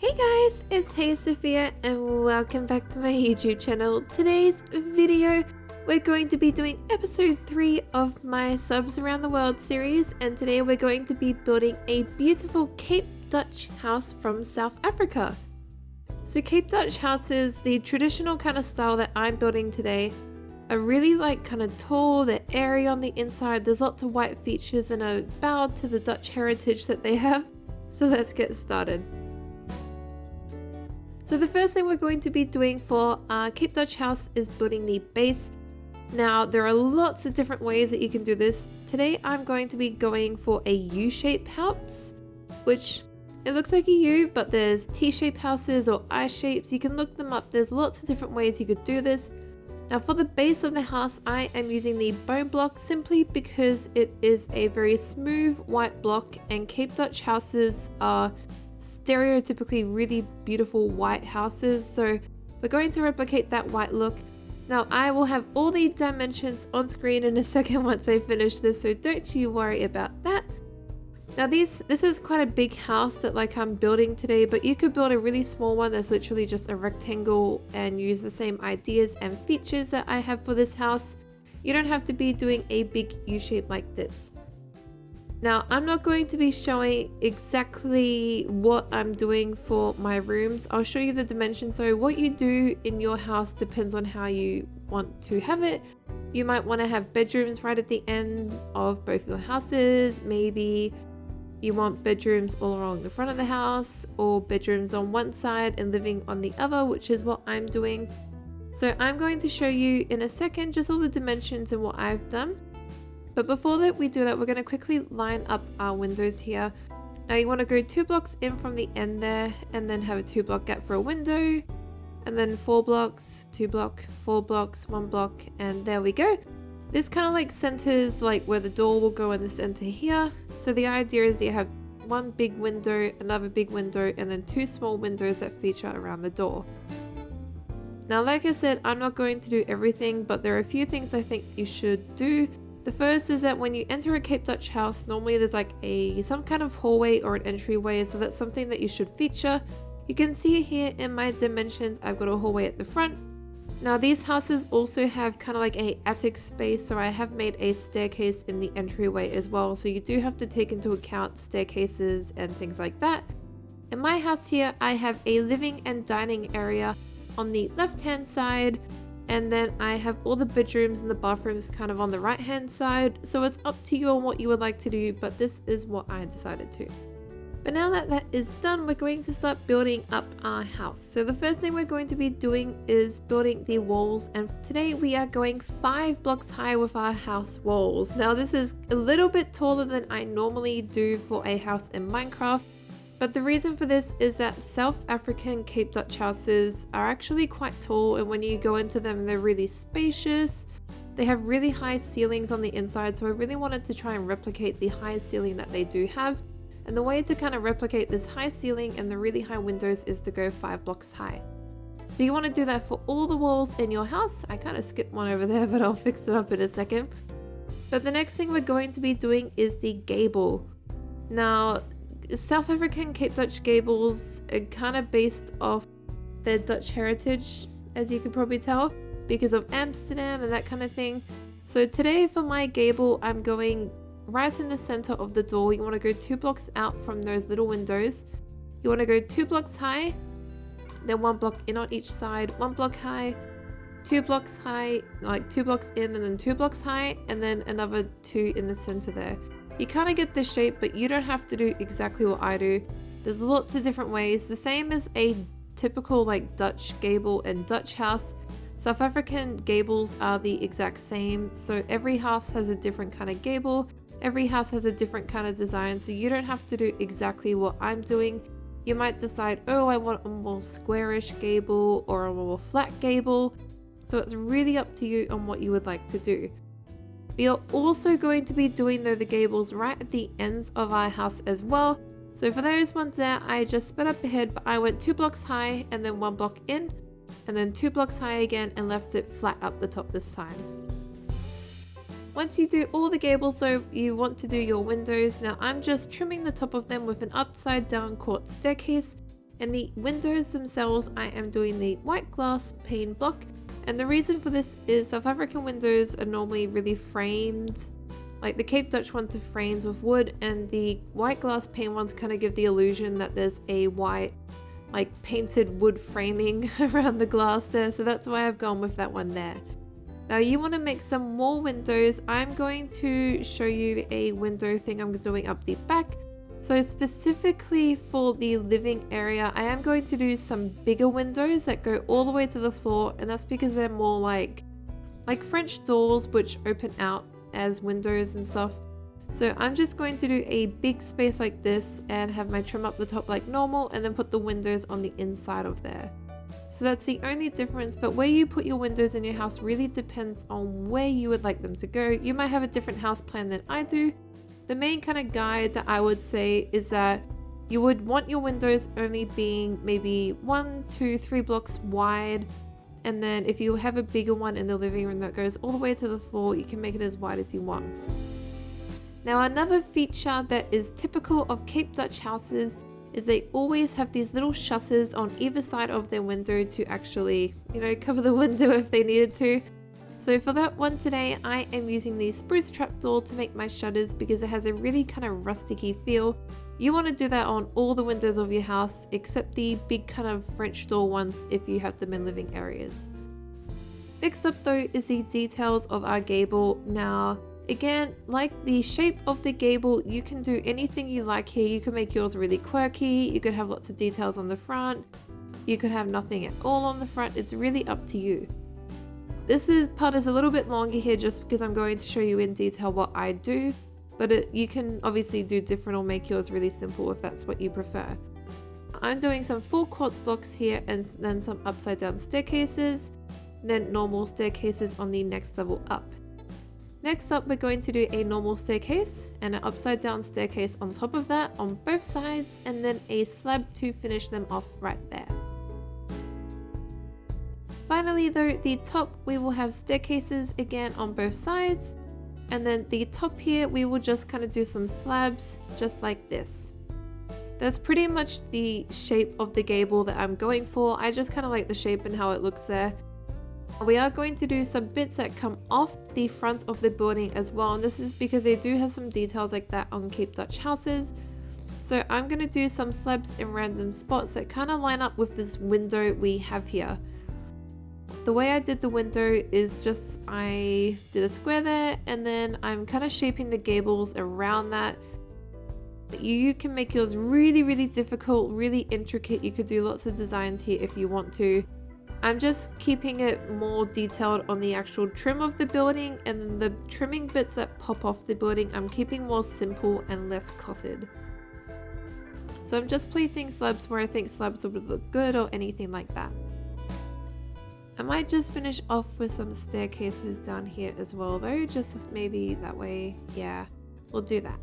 Hey guys, it's HeySofia and welcome back to my YouTube channel. Today's video, we're going to be doing episode 3 of my Subs Around the World series, and today we're going to be building a beautiful Cape Dutch house from South Africa. So Cape Dutch houses, the traditional kind of style that I'm building today, are really kind of tall, they're airy on the inside, there's lots of white features and a bow to the Dutch heritage that they have. So let's get started. So the first thing we're going to be doing for our Cape Dutch house is building the base. Now there are lots of different ways that you can do this. Today I'm going to be going for a U-shaped house, which it looks like a U, but there's T-shaped houses or I-shapes. You can look them up. There's lots of different ways you could do this. Now for the base of the house, I am using the bone block simply because it is a very smooth white block, and Cape Dutch houses are stereotypically really beautiful white houses, so we're going to replicate that white look. Now I will have all the dimensions on screen in a second once I finish this, so don't you worry about that. Now this is quite a big house that I'm building today, but you could build a really small one that's literally just a rectangle and use the same ideas and features that I have for this house. You don't have to be doing a big U shape like this. Now, I'm not going to be showing exactly what I'm doing for my rooms. I'll show you the dimensions. So what you do in your house depends on how you want to have it. You might want to have bedrooms right at the end of both your houses. Maybe you want bedrooms all along the front of the house, or bedrooms on one side and living on the other, which is what I'm doing. So I'm going to show you in a second just all the dimensions and what I've done. But before that we do that, we're going to quickly line up our windows here. Now you want to go 2 blocks in from the end there, and then have a 2 block gap for a window, and then 4 blocks, 2 block, 4 blocks, 1 block, and there we go. This kind of centers where the door will go in the center here. So the idea is you have one big window, another big window, and then 2 small windows that feature around the door. Now like I said, I'm not going to do everything, but there are a few things I think you should do. The first is that when you enter a Cape Dutch house, normally there's some kind of hallway or an entryway, so that's something that you should feature. You can see here in my dimensions, I've got a hallway at the front. Now these houses also have kind of a attic space, so I have made a staircase in the entryway as well, so you do have to take into account staircases and things like that. In my house here, I have a living and dining area on the left hand side, and then I have all the bedrooms and the bathrooms kind of on the right hand side, so it's up to you on what you would like to do, but this is what I decided to. But now that that is done, we're going to start building up our house. So the first thing we're going to be doing is building the walls, and today we are going 5 blocks high with our house walls. Now this is a little bit taller than I normally do for a house in Minecraft. But the reason for this is that South African Cape Dutch houses are actually quite tall, and when you go into them, they're really spacious. They have really high ceilings on the inside, so I really wanted to try and replicate the high ceiling that they do have. And the way to kind of replicate this high ceiling and the really high windows is to go 5 blocks high. So you want to do that for all the walls in your house. I kind of skipped one over there, but I'll fix it up in a second. But the next thing we're going to be doing is the gable. Now, South African Cape Dutch gables are kind of based off their Dutch heritage, as you could probably tell, because of Amsterdam and that kind of thing. So today for my gable, I'm going right in the center of the door. You want to go 2 blocks out from those little windows. You want to go 2 blocks high, then 1 block in on each side, 1 block high, 2 blocks high, 2 blocks in and then 2 blocks high, and then another 2 in the center there. You kind of get the shape, but you don't have to do exactly what I do. There's lots of different ways. The same as a typical Dutch gable and Dutch house. South African gables are the exact same. So every house has a different kind of gable. Every house has a different kind of design. So you don't have to do exactly what I'm doing. You might decide, oh, I want a more squarish gable or a more flat gable. So it's really up to you on what you would like to do. We are also going to be doing the gables right at the ends of our house as well. So for those ones there, I just sped up ahead, but I went 2 blocks high and then 1 block in, and then 2 blocks high again and left it flat up the top this time. Once you do all the gables though, you want to do your windows. Now I'm just trimming the top of them with an upside down quartz staircase, And the windows themselves, I am doing the white glass pane block. And the reason for this is South African windows are normally really framed. Like the Cape Dutch ones are framed with wood, and the white glass pane ones kind of give the illusion that there's a white, like painted wood framing around the glass there. So that's why I've gone with that one there. Now you want to make some more windows. I'm going to show you a window thing I'm doing up the back. So specifically for the living area, I am going to do some bigger windows that go all the way to the floor, and that's because they're more like French doors which open out as windows and stuff. So I'm just going to do a big space like this and have my trim up the top like normal, and then put the windows on the inside of there. So that's the only difference, but where you put your windows in your house really depends on where you would like them to go. You might have a different house plan than I do. The main kind of guide that I would say is that you would want your windows only being maybe 1, 2, 3 blocks wide. And then if you have a bigger one in the living room that goes all the way to the floor, you can make it as wide as you want. Now another feature that is typical of Cape Dutch houses is they always have these little shutters on either side of their window to actually, cover the window if they needed to. So for that one today, I am using the spruce trapdoor to make my shutters because it has a really kind of rusticy feel. You want to do that on all the windows of your house except the big kind of French door ones if you have them in living areas. Next up though is the details of our gable. Now again, like the shape of the gable, you can do anything you like here. You can make yours really quirky, you could have lots of details on the front, you could have nothing at all on the front. It's really up to you. This part is a little bit longer here just because I'm going to show you in detail what I do, but you can obviously do different or make yours really simple if that's what you prefer. I'm doing some full quartz blocks here and then some upside down staircases, then normal staircases on the next level up. Next up, we're going to do a normal staircase and an upside down staircase on top of that on both sides, and then a slab to finish them off right there. Finally though, the top we will have staircases again on both sides, and then the top here we will just kind of do some slabs just like this. That's pretty much the shape of the gable that I'm going for. I just kind of like the shape and how it looks there. We are going to do some bits that come off the front of the building as well, and this is because they do have some details like that on Cape Dutch houses. So I'm going to do some slabs in random spots that kind of line up with this window we have here. The way I did the window is just I did a square there, and then I'm kind of shaping the gables around that. You can make yours really difficult, really intricate. You could do lots of designs here if you want to. I'm just keeping it more detailed on the actual trim of the building, and then the trimming bits that pop off the building I'm keeping more simple and less cluttered. So I'm just placing slabs where I think slabs would look good or anything like that. I might just finish off with some staircases down here as well though, just maybe that way. Yeah, we'll do that.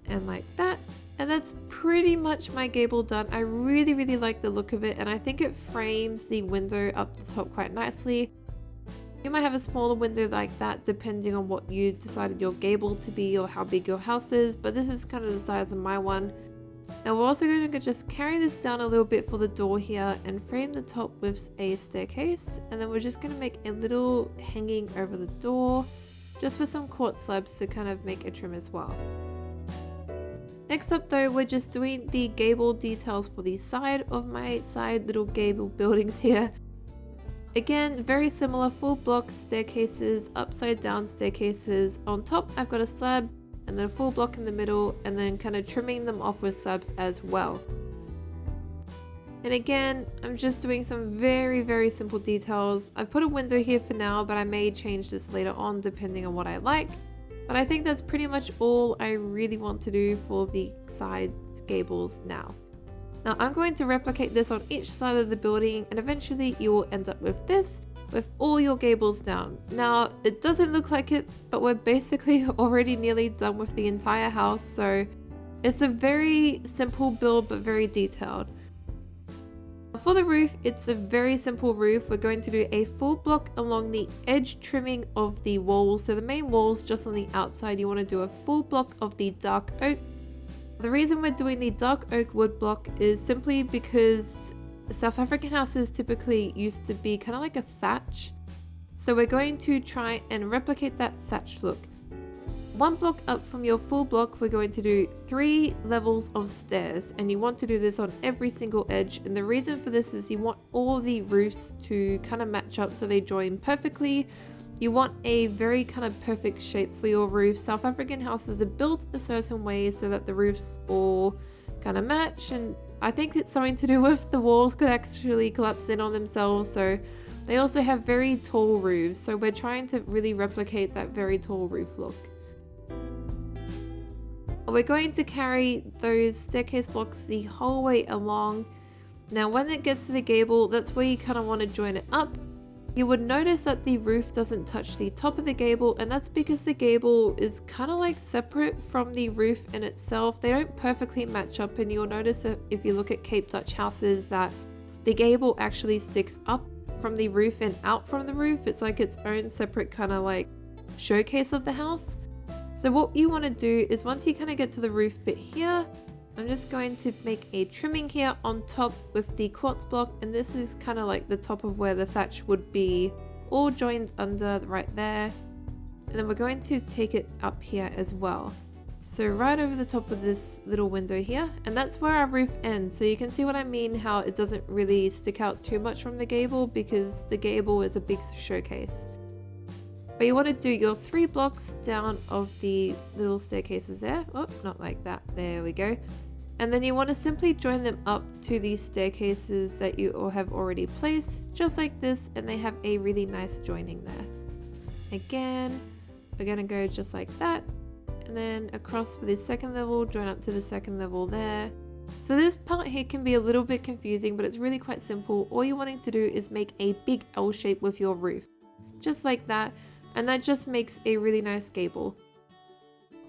And like that. And that's pretty much my gable done. I really like the look of it, and I think it frames the window up the top quite nicely. You might have a smaller window like that depending on what you decided your gable to be or how big your house is, but this is kind of the size of my one. Now we're also going to just carry this down a little bit for the door here and frame the top with a staircase, and then we're just going to make a little hanging over the door just with some quartz slabs to kind of make a trim as well. Next up though, we're just doing the gable details for the side of my little gable buildings here. Again, very similar, full block staircases, upside down staircases. On top I've got a slab and then a full block in the middle, and then kind of trimming them off with slabs as well. And again, I'm just doing some very simple details. I've put a window here for now, but I may change this later on depending on what I like. But I think that's pretty much all I really want to do for the side gables now. Now I'm going to replicate this on each side of the building, and eventually you will end up with this, with all your gables down. Now it doesn't look like it, but we're basically already nearly done with the entire house, so it's a very simple build but very detailed. For the roof, it's a very simple roof. We're going to do a full block along the edge trimming of the walls. So the main walls just on the outside, you want to do a full block of the dark oak. The reason we're doing the dark oak wood block is simply because South African houses typically used to be kind of like a thatch. So we're going to try and replicate that thatch look. One block up from your full block, we're going to do 3 levels of stairs, and you want to do this on every single edge. And the reason for this is you want all the roofs to kind of match up so they join perfectly. You want a very kind of perfect shape for your roof. South African houses are built a certain way so that the roofs all kind of match, and I think it's something to do with the walls could actually collapse in on themselves. So they also have very tall roofs, so we're trying to really replicate that very tall roof look. We're going to carry those staircase blocks the whole way along. Now when it gets to the gable, that's where you kind of want to join it up. You would notice that the roof doesn't touch the top of the gable, and that's because the gable is kind of like separate from the roof in itself. They don't perfectly match up, and you'll notice that if you look at Cape Dutch houses that the gable actually sticks up from the roof and out from the roof. It's like its own separate kind of like showcase of the house. So what you want to do is once you kind of get to the roof bit here, I'm just going to make a trimming here on top with the quartz block, and this is kind of like the top of where the thatch would be, all joined under right there. And then we're going to take it up here as well. So right over the top of this little window here, and that's where our roof ends. So you can see what I mean, how it doesn't really stick out too much from the gable because the gable is a big showcase. But you want to do your 3 blocks down of the little staircases there. Oh, not like that. There we go. And then you want to simply join them up to these staircases that you all have already placed, just like this, and they have a really nice joining there. Again, we're going to go just like that. And then across for this second level, join up to the second level there. So this part here can be a little bit confusing, but it's really quite simple. All you're wanting to do is make a big L shape with your roof, just like that. And that just makes a really nice gable.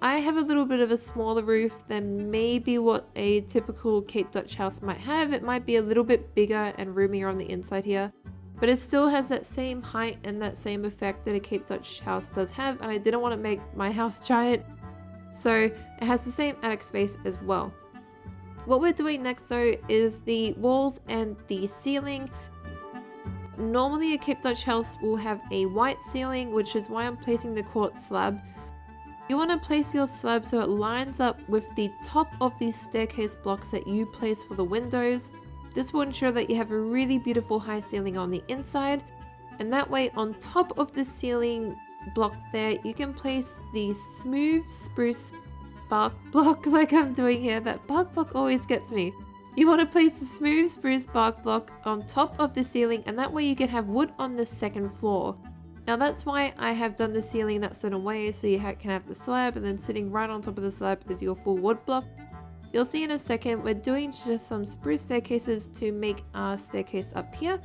I have a little bit of a smaller roof than maybe what a typical Cape Dutch house might have. It might be a little bit bigger and roomier on the inside here, but it still has that same height and that same effect that a Cape Dutch house does have, and I didn't want to make my house giant, so it has the same attic space as well. What we're doing next though is the walls and the ceiling. Normally a Cape Dutch house will have a white ceiling, which is why I'm placing the quartz slab. You want to place your slab so it lines up with the top of these staircase blocks that you place for the windows. This will ensure that you have a really beautiful high ceiling on the inside, and that way on top of the ceiling block there you can place the smooth spruce bark block like I'm doing here. That bark block always gets me. You want to place the smooth spruce bark block on top of the ceiling, and that way you can have wood on the second floor. Now that's why I have done the ceiling that certain way, so you can have the slab, and then sitting right on top of the slab is your full wood block. You'll see in a second we're doing just some spruce staircases to make our staircase up here,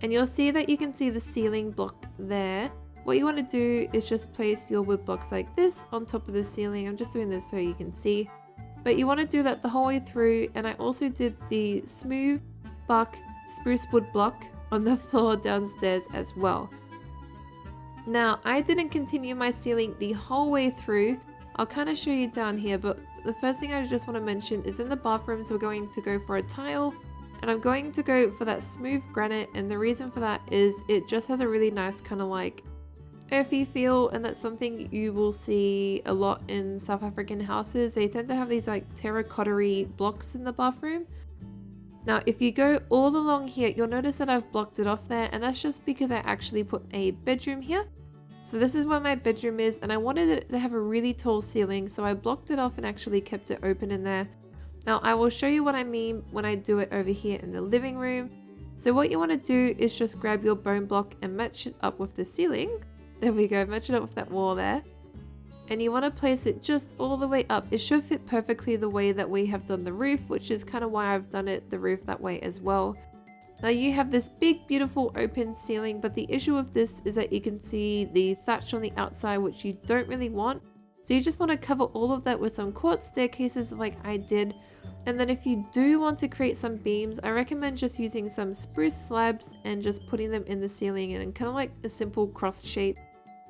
and you'll see that you can see the ceiling block there. What you want to do is just place your wood blocks like this on top of the ceiling. I'm just doing this so you can see. But you want to do that the whole way through, and I also did the smooth bark spruce wood block on the floor downstairs as well. Now I didn't continue my ceiling the whole way through. I'll kind of show you down here, but the first thing I just want to mention is in the bathrooms we're going to go for a tile, and I'm going to go for that smooth granite, and the reason for that is it just has a really nice kind of like earthy feel, and that's something you will see a lot in South African houses. They tend to have these like terracotta-y blocks in the bathroom. Now if you go all along here, you'll notice that I've blocked it off there, and that's just because I actually put a bedroom here. So this is where my bedroom is, and I wanted it to have a really tall ceiling, so I blocked it off and actually kept it open in there. Now I will show you what I mean when I do it over here in the living room. So what you want to do is just grab your bone block and match it up with the ceiling. There we go, match it up with that wall there. And you want to place it just all the way up. It should fit perfectly the way that we have done the roof, which is kind of why I've done it the roof that way as well. Now you have this big beautiful open ceiling, but the issue with this is that you can see the thatch on the outside, which you don't really want. So you just want to cover all of that with some quartz staircases like I did. And then if you do want to create some beams, I recommend just using some spruce slabs and just putting them in the ceiling and kind of like a simple cross shape,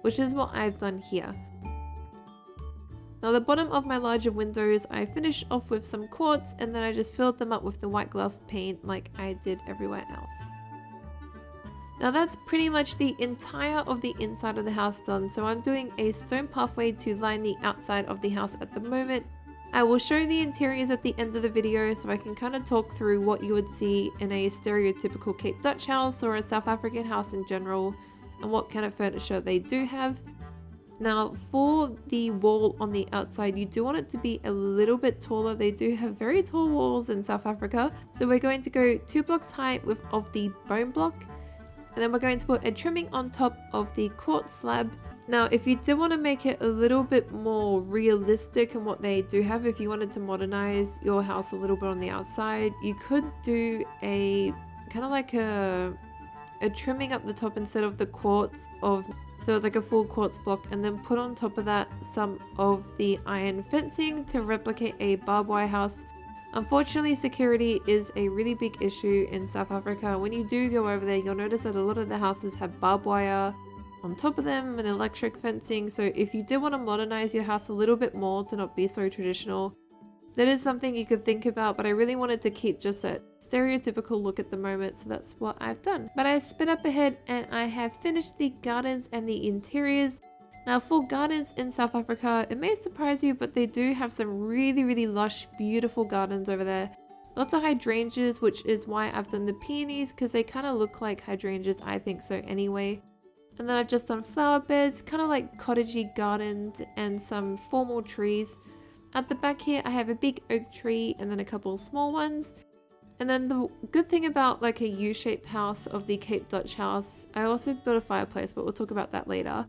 which is what I've done here. Now the bottom of my larger windows I finished off with some quartz, and then I just filled them up with the white gloss paint like I did everywhere else. Now that's pretty much the entire of the inside of the house done, so I'm doing a stone pathway to line the outside of the house at the moment. I will show the interiors at the end of the video so I can kind of talk through what you would see in a stereotypical Cape Dutch house or a South African house in general, and what kind of furniture they do have. Now for the wall on the outside, you do want it to be a little bit taller. They do have very tall walls in South Africa, so we're going to go 2 blocks high of the bone block. And then we're going to put a trimming on top of the quartz slab. Now, if you did want to make it a little bit more realistic in what they do have, if you wanted to modernize your house a little bit on the outside, you could do a kind of like a trimming up the top instead of the quartz so it's like a full quartz block, and then put on top of that some of the iron fencing to replicate a barbed wire house. Unfortunately, security is a really big issue in South Africa. When you do go over there, you'll notice that a lot of the houses have barbed wire on top of them and electric fencing. So if you did want to modernize your house a little bit more to not be so traditional, that is something you could think about, but I really wanted to keep just a stereotypical look at the moment, so that's what I've done. But I sped up ahead and I have finished the gardens and the interiors. Now for gardens in South Africa, it may surprise you, but they do have some really lush, beautiful gardens over there. Lots of hydrangeas, which is why I've done the peonies, because they kind of look like hydrangeas, I think so anyway. And then I've just done flower beds, kind of like cottagey gardens, and some formal trees. At the back here, I have a big oak tree and then a couple of small ones. And then the good thing about like a U-shaped house of the Cape Dutch house, I also built a fireplace, but we'll talk about that later.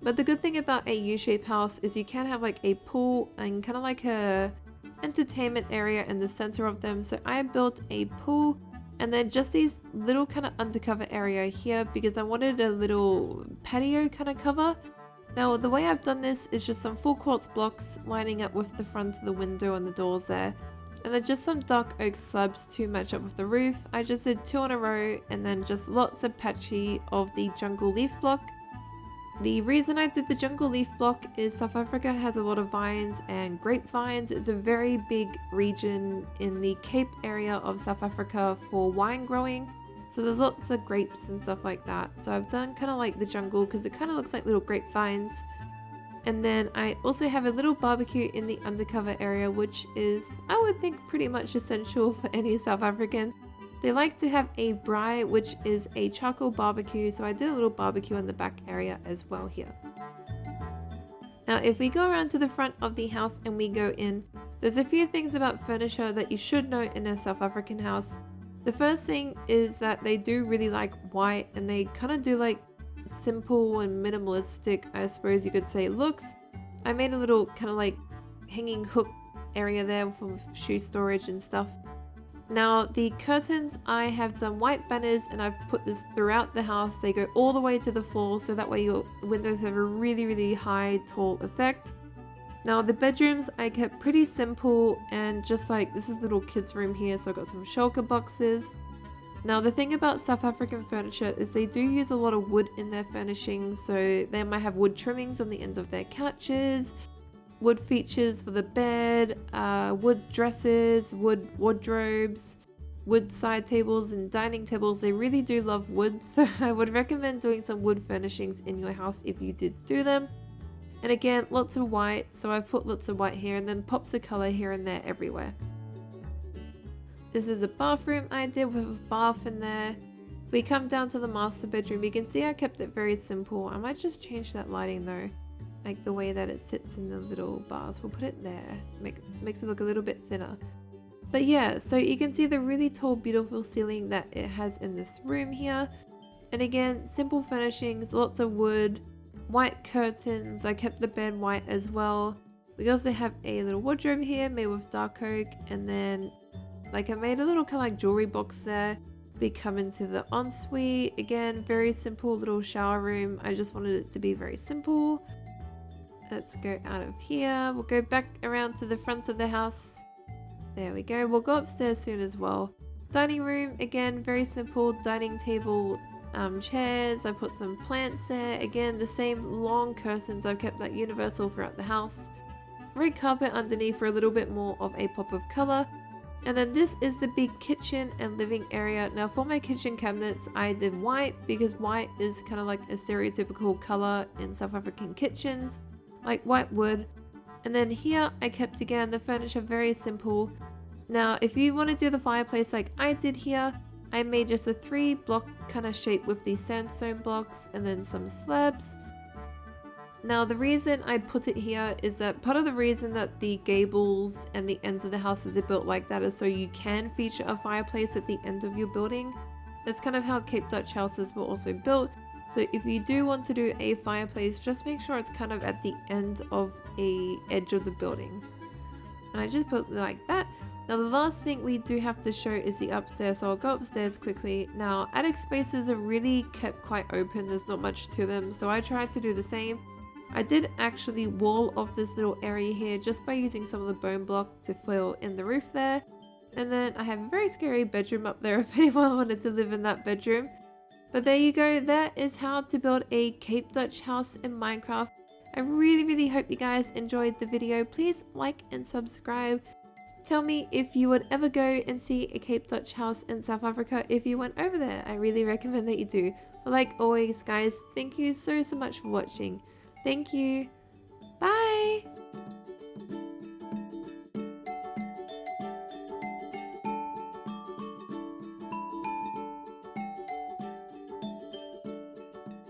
But the good thing about a U-shaped house is you can have like a pool and kind of like a entertainment area in the center of them. So I built a pool and then just these little kind of undercover area here because I wanted a little patio kind of cover. Now the way I've done this is just some full quartz blocks lining up with the front of the window and the doors there. And then just some dark oak slabs to match up with the roof. I just did 2 in a row and then just lots of patchy of the jungle leaf block. The reason I did the jungle leaf block is South Africa has a lot of vines and grapevines. It's a very big region in the Cape area of South Africa for wine growing. So there's lots of grapes and stuff like that. So I've done kind of like the jungle because it kind of looks like little grapevines. And then I also have a little barbecue in the undercover area, which is, I would think, pretty much essential for any South African. They like to have a braai, which is a charcoal barbecue, so I did a little barbecue in the back area as well here. Now if we go around to the front of the house and we go in, there's a few things about furniture that you should know in a South African house. The first thing is that they do really like white, and they kind of do like simple and minimalistic, I suppose you could say, looks. I made a little kind of like hanging hook area there for shoe storage and stuff. Now the curtains, I have done white banners and I've put this throughout the house. They go all the way to the floor, so that way your windows have a really high tall effect. Now the bedrooms I kept pretty simple, and just like this is a little kids room here, so I got some shulker boxes. Now the thing about South African furniture is they do use a lot of wood in their furnishings, so they might have wood trimmings on the ends of their couches, wood features for the bed, wood dressers, wood wardrobes, wood side tables and dining tables. They really do love wood, so I would recommend doing some wood furnishings in your house if you did do them. And again, lots of white, so I've put lots of white here and then pops of color here and there everywhere. This is a bathroom I did with a bath in there. If we come down to the master bedroom, you can see I kept it very simple. I might just change that lighting though, like the way that it sits in the little bars. We'll put it there, makes it look a little bit thinner. But yeah, so you can see the really tall, beautiful ceiling that it has in this room here. And again, simple furnishings, lots of wood, white curtains. I kept the bed white as well. We also have a little wardrobe here made with dark oak, and then like I made a little kind of like jewelry box there. We come into the ensuite. Again, very simple little shower room. I just wanted it to be very simple. Let's go out of here. We'll go back around to the front of the house. There we go. We'll go upstairs soon as well. Dining room, again, very simple dining table, chairs. I put some plants there. Again, the same long curtains. I've kept that universal throughout the house. red carpet underneath for a little bit more of a pop of color. And then this is the big kitchen and living area. Now for my kitchen cabinets, I did white because white is kind of like a stereotypical color in South African kitchens, like white wood. And then here I kept again the furniture very simple. Now if you want to do the fireplace like I did here, I made just a 3-block kind of shape with these sandstone blocks and then some slabs. Now the reason I put it here is that part of the reason that the gables and the ends of the houses are built like that is so you can feature a fireplace at the end of your building. That's kind of how Cape Dutch houses were also built. So if you do want to do a fireplace, just make sure it's kind of at the end of a edge of the building. And I just put it like that. Now the last thing we do have to show is the upstairs, so I'll go upstairs quickly. Now attic spaces are really kept quite open, there's not much to them, so I tried to do the same. I did actually wall off this little area here just by using some of the bone block to fill in the roof there. And then I have a very scary bedroom up there if anyone wanted to live in that bedroom. But there you go, that is how to build a Cape Dutch house in Minecraft. I really hope you guys enjoyed the video. Please like and subscribe. Tell me if you would ever go and see a Cape Dutch house in South Africa if you went over there. I really recommend that you do. But like always guys, thank you so much for watching. Thank you.